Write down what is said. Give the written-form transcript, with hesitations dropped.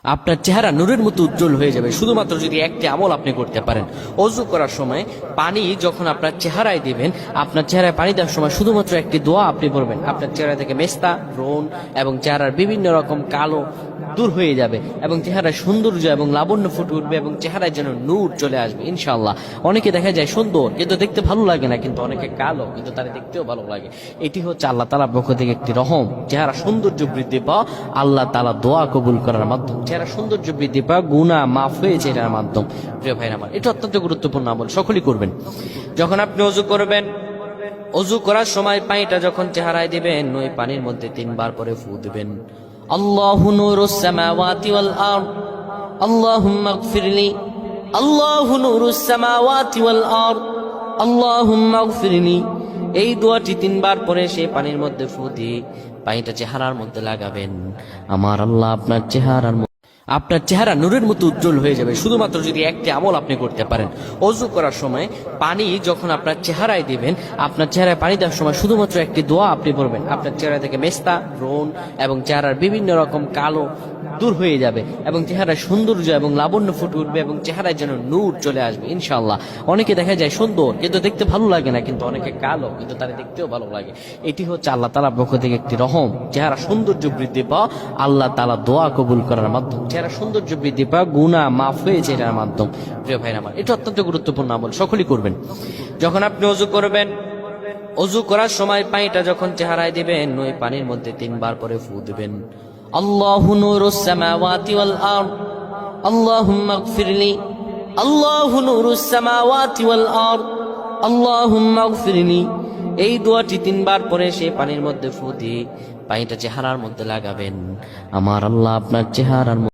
আপনার চেহারা নূরের মতো উজ্জ্বল হয়ে যাবে শুধুমাত্র যদি একটি আমল আপনি করতে পারেন। অজু করার সময় পানি যখন আপনার চেহারায় দিবেন, আপনার চেহারায় পানি দেওয়ার সময় শুধুমাত্র একটি দোয়া আপনি পড়বেন। আপনার চেহারা থেকে মেস্তা, ব্রণ এবং চেহারার বিভিন্ন রকম কালো দূর হয়ে যাবে এবং চেহারায় সৌন্দর্য এবং লাবণ্য ফুটে উঠবে এবং চেহারায় যেন নূর চলে আসবে ইনশাআল্লাহ। অনেকে দেখা যায় সুন্দর কিন্তু দেখতে ভালো লাগে না, কিন্তু অনেকে কালো কিন্তু তারা দেখতেও ভালো লাগে। এটি হচ্ছে আল্লাহ তাআলার পক্ষ থেকে একটি রহম। চেহারা সৌন্দর্য বৃদ্ধি পাওয়া আল্লাহ তাআলা দোয়া কবুল করার মাধ্যম, চেহারা সৌন্দর্য বৃদ্ধি পাওয়া গুনাহ মাফ হয়েছে এটার মাধ্যম। প্রিয় ভাইরা আমার, এটা অত্যন্ত গুরুত্বপূর্ণ আমল, সকলেই করবেন। যখন আপনি অজু করবেন, অজু করার সময় পানিটা যখন চেহারায় দিবেন, ওই পানির মধ্যে 3 বার করে ফু দিবেন। আল্লাহু নূরুস সামাওয়াতি ওয়াল আরদ আল্লাহুম্মা ইগফিরলি, আল্লাহু নূরুস সামাওয়াতি ওয়াল আরদ আল্লাহুম্মা ইগফিরলি। এই দোয়াটি 3 বার পরে সেই পানির মধ্যে ফু দিয়ে পানিটা চেহারার মধ্যে লাগাবেন। আমার আল্লাহ আপনার চেহারা নূরের মতো উজ্জ্বল হয়ে যাবে শুধুমাত্র যদি একটি আমল আপনি করতে পারেন। অজু করার সময় পানি যখন আপনার চেহারায় দিবেন, আপনার চেহারায় পানি দেওয়ার সময় শুধুমাত্র একটি দোয়া আপনি পড়বেন। আপনার চেহারা থেকে মেস্তা, ব্রণ এবং চেহারার বিভিন্ন রকম কালো দূর হয়ে যাবে এবং চেহারায় সৌন্দর্য এবং লাবণ্য ফুটে উঠবে এবং চেহারায় যেন নূর চলে আসবে ইনশাআল্লাহ। অনেকে দেখা যায় সুন্দর কিন্তু দেখতে ভালো লাগে না, কিন্তু অনেকে কালো কিন্তু তারা দেখতেও ভালো লাগে। এটি হচ্ছে আল্লাহ তাআলার পক্ষ থেকে একটি রহম। চেহারা সৌন্দর্য বৃদ্ধি পাওয়া আল্লাহ তাআলা দোয়া কবুল করার মাধ্যম, চেহারা সৌন্দর্য বৃদ্ধি পাওয়া গুনাহ মাফ হয়েছে এটার মাধ্যম। প্রিয় ভাইরা আমার, এটা অত্যন্ত গুরুত্বপূর্ণ আমল, সকলেই করবেন। যখন আপনি অজু করবেন, অজু করার সময় পানিটা যখন চেহারায় দিবেন, ওই পানির মধ্যে 3 বার করে ফু দিবেন। আল্লাহু নূরুস সামাওয়াতি ওয়াল আরদ আল্লাহুম্মা ইগফিরলি, আল্লাহু নূরুস সামাওয়াতি ওয়াল আরদ আল্লাহুম্মা ইগফিরলি। এই দোয়াটি 3 বার পরে সেই পানির মধ্যে ফু দিয়ে পানিটা চেহারার মধ্যে লাগাবেন। আমার আল্লাহ আপনার চেহারার